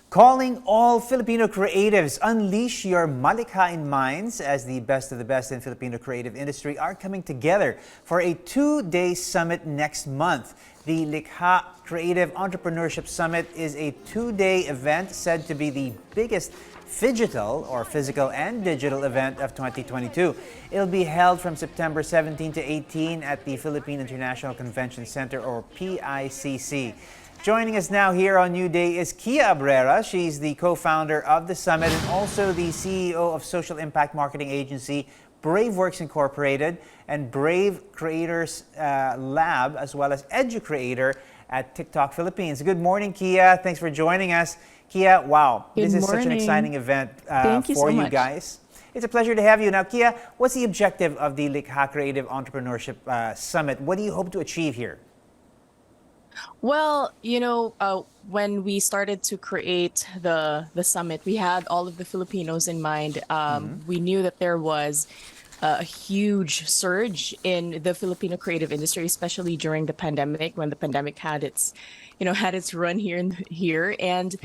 Calling all Filipino creatives, unleash your malikhain minds as the best of the best in Filipino creative industry are coming together for a two-day summit next month. The Likha Creative Entrepreneurship Summit is a two-day event said to be the biggest phy-gital or physical and digital event of 2022. It'll be held from September 17 to 18 at the Philippine International Convention Center or PICC. Joining us now here on New Day is Kia Abrera. She's the co-founder of the summit and also the CEO of social impact marketing agency Braveworks Inc. and Brave Creators Lab, as well as Educreator at TikTok Philippines. Good morning, Kia. Thanks for joining us. Kia, wow, this is such an exciting event for you guys. It's a pleasure to have you. Now, Kia, what's the objective of the Likha Creative Entrepreneurship Summit? What do you hope to achieve here? Well, when we started to create the summit, we had all of the Filipinos in mind. We knew that there was a huge surge in the Filipino creative industry, especially during the pandemic, when the pandemic had its run here. And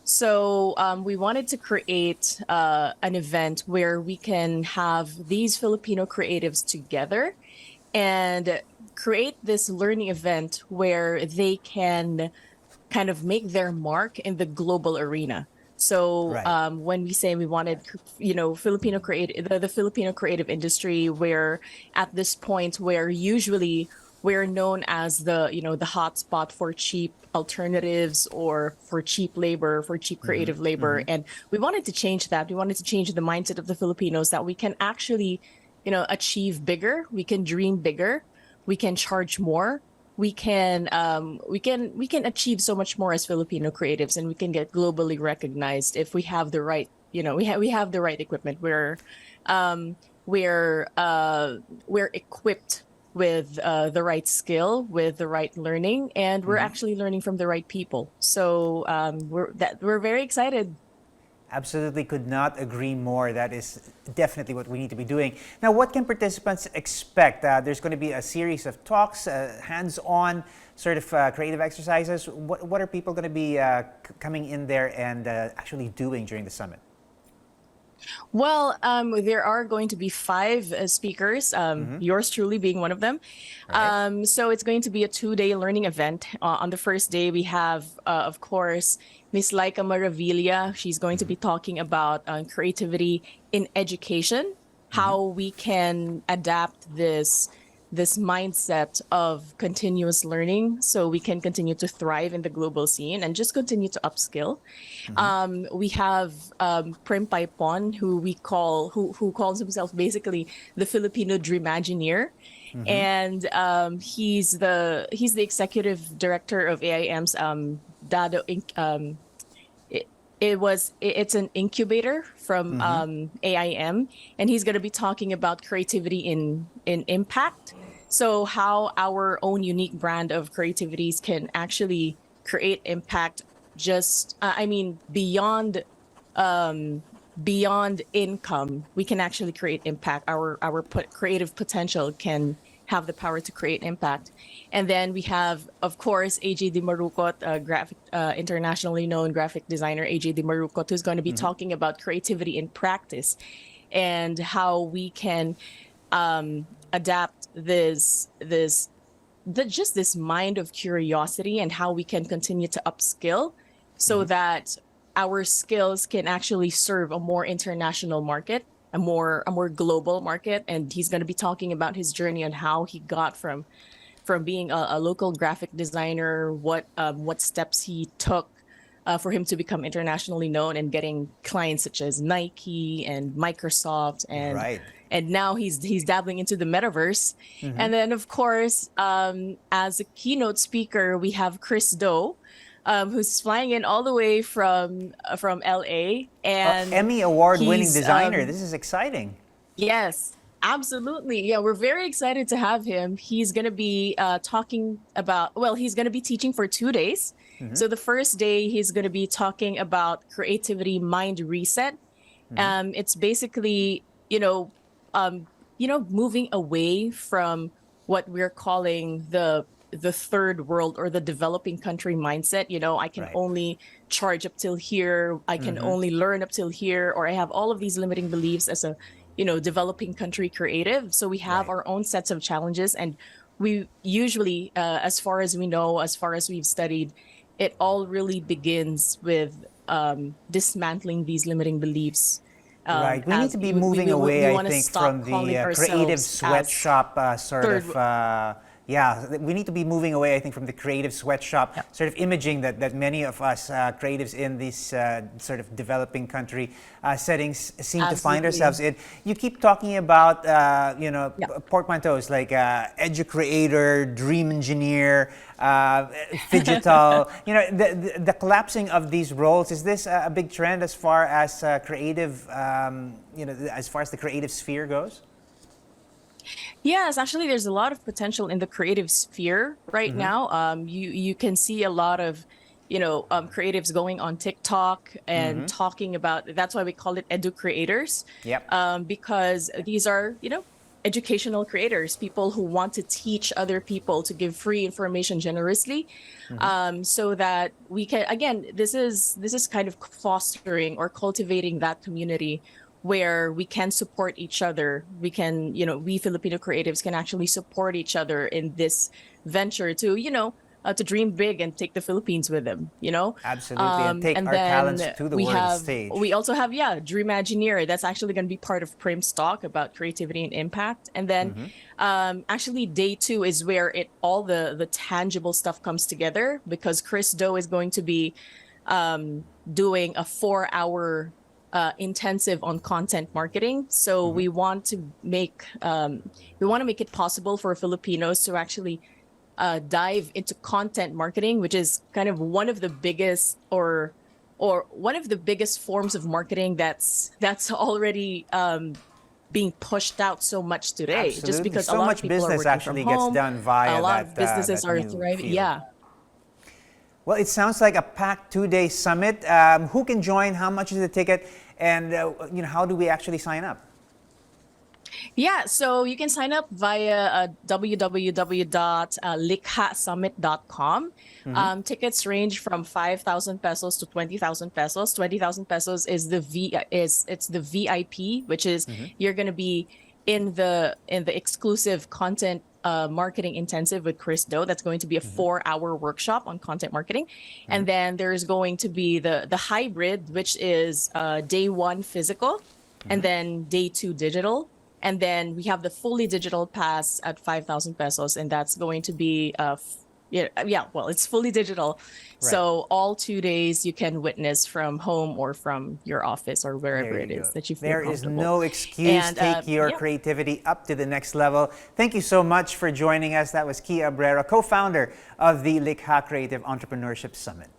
so we wanted to create an event where we can have these Filipino creatives together and create this learning event where they can kind of make their mark in the global arena. So when we say we wanted, Filipino the Filipino creative industry, where at this point where usually we're known as the hot spot for cheap alternatives or for cheap labor, for cheap creative labor. And we wanted to change that. We wanted to change the mindset of the Filipinos that we can actually, achieve bigger. We can dream bigger. We can charge more. We can achieve so much more as Filipino creatives, and we can get globally recognized if we have the right, we have the right equipment. We're equipped with the right skill, with the right learning, and we're actually learning from the right people. So we're very excited. Absolutely, could not agree more. That is definitely what we need to be doing. Now, what can participants expect? There's going to be a series of talks, hands-on sort of creative exercises. What are people going to be coming in there and actually doing during the summit? Well, there are going to be 5 speakers, yours truly being one of them. Right. So it's going to be a 2-day learning event. On the first day, we have, of course, Miss Likha Creativity. She's going to be talking about creativity in education, how we can adapt this mindset of continuous learning so we can continue to thrive in the global scene and just continue to upskill. We have Prim Paipon, who calls himself basically the Filipino Dreamigineer. And he's the executive director of AIM's Dado Inc. It's an incubator from AIM, and he's going to be talking about creativity in impact. So how our own unique brand of creativities can actually create impact, beyond income. We can actually create impact. Our creative potential can have the power to create impact. And then we have, of course, AJ Di Marucot, internationally known graphic designer AJ Di Marucot, who's going to be talking about creativity in practice and how we can adapt this mind of curiosity and how we can continue to upskill so that our skills can actually serve a more international market, a more global market. And he's going to be talking about his journey on how he got from being a local graphic designer, what steps he took for him to become internationally known and getting clients such as Nike and Microsoft, and now he's dabbling into the metaverse. And then, of course, as a keynote speaker, we have Chris Do, who's flying in all the way from LA, and Emmy award-winning designer. This is exciting. Yes, absolutely. Yeah, we're very excited to have him. He's going to be he's going to be teaching for 2 days. So the first day, he's going to be talking about creativity mind reset. It's basically, moving away from what we're calling the the third world or the developing country mindset. I can Right. only charge up till here, I can only learn up till here, or I have all of these limiting beliefs as a developing country creative. So we have Right. our own sets of challenges, and we usually, as far as we know, as far as we've studied, it all really begins with dismantling these limiting beliefs. Right. We need As to be we moving away, I want to think, stop from the calling creative ourselves as sweatshop sort third. of. Yeah, we need to be moving away, I think, from the creative sweatshop Yeah. sort of imaging that many of us creatives in these sort of developing country settings seem to find Absolutely. ourselves in. You keep talking about, Yeah. portmanteaus like edu-creator, dream engineer, phy-gital. The collapsing of these roles, is this a big trend as far as creative, as far as the creative sphere goes? Yes, actually, there's a lot of potential in the creative sphere right now. You can see a lot of, creatives going on TikTok and talking about. That's why we call it edu creators, Yep. because these are, educational creators, people who want to teach other people to give free information generously, so that we can. Again, this is kind of fostering or cultivating that community where we can support each other. We can, we Filipino creatives can actually support each other in this venture to dream big and take the Philippines with them. Absolutely, and take And our talents then to the world stage. we also have, yeah, Dreamegineer. That's actually going to be part of Prim's talk about creativity and impact. And then actually day 2 is where all the tangible stuff comes together, because Chris Do is going to be doing a 4-hour intensive on content marketing. So we want to make it possible for Filipinos to actually dive into content marketing, which is kind of one of the biggest or one of the biggest forms of marketing that's already being pushed out so much today. Absolutely. Just because So a lot much of people are business working actually from gets home, done via a lot of that, businesses that are new thriving. field. Yeah. Well, it sounds like a packed 2-day summit. Who can join? How much is the ticket? And how do we actually sign up? Yeah, so you can sign up via www.likhaSummit.com. Tickets range from 5,000 pesos to 20,000 pesos. 20,000 pesos is it's the VIP, which is you're going to be in the exclusive content marketing intensive with Chris Do. That's going to be a 4-hour workshop on content marketing. And then there's going to be the hybrid, which is day 1 physical and then day 2 digital. And then we have the fully digital pass at 5,000 pesos, and that's going to be it's fully digital. Right. So all 2 days you can witness from home or from your office or wherever There it you is go. that you feel There is comfortable. no excuse. And, Take your yeah. creativity up to the next level. Thank you so much for joining us. That was Kia Abrera, co-founder of the Likha Creative Entrepreneurship Summit.